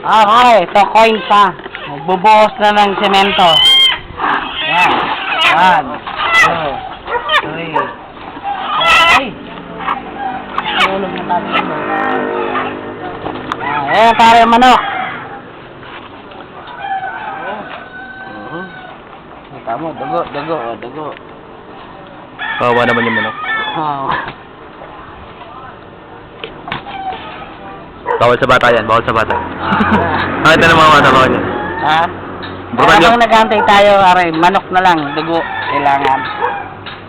Okay, ito coins ha. Magbubuhos na ng semento. Yan. 1, 2, 3. Ay! Tulog na natin ito. Ayan, pare manok. Kita mo, dugo. Kawawa naman yung manok. Oh. Bawal sa bata yan, bawal sa bata. Bakit na mga bata, bawal yan? Ha? Bukan Habang nag-antay tayo, aray, manok na lang, dugo, kailangan.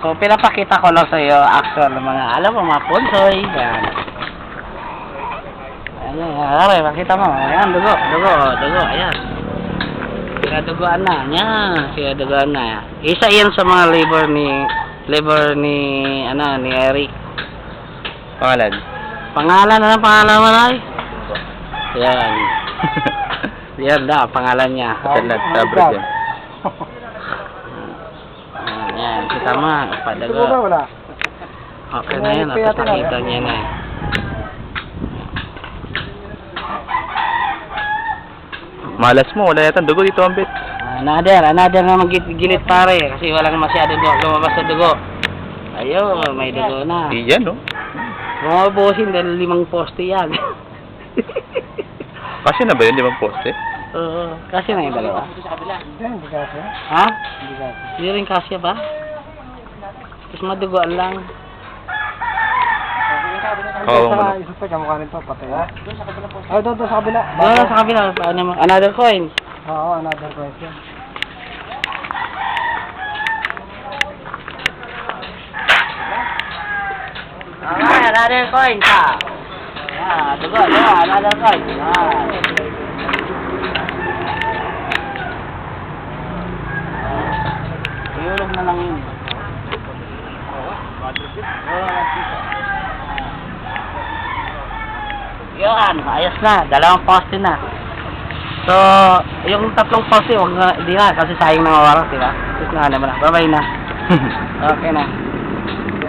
So, pinapakita ko lang sa iyo, actual, mga, alam mo, mga punsoy, yan. Ayan, aray, makita mo, ayan, dugo, ayan. Sinadugoan na, yan, sinadugoan na. Isa yan sa mga labor ni Eric. Pangalan? Pangalan na ng pangalan mo, ay? Yan. Yan na, pangalan niya. Kasalat, tabros yan. Yan, kita mo, padago. Okay na yan, at nakita niya na. Malas mo, wala yata dugo dito, ambit. Another na mag-gilit pare, kasi walang masyado lumabas sa dugo. Ayun, may dugo na. Iyan, no? Bumabusin dahil 5 poste yan. Kasi na ba yun, 5 poste? Oo, kasi na yung dalawa. Hindi kasi. Ha? Hindi kasi. Hindi rin kasya ba? Tapos madugoan lang. Oo, Sa manok. isa pa, kamukha nito, patay. Doon sa kabila po. Ay, doon sa kabila. Doon sa kabila, another coin. Oo, another question. Okay, another coin pa. Yeah, dugo, another coin. Iulog na lang yun. Yan, ayos na. 2 poste na. So, yung 3 poste, hindi na, kasi sayang na mawarak, diba? Tapos na naman na. Bye-bye na. Okay na.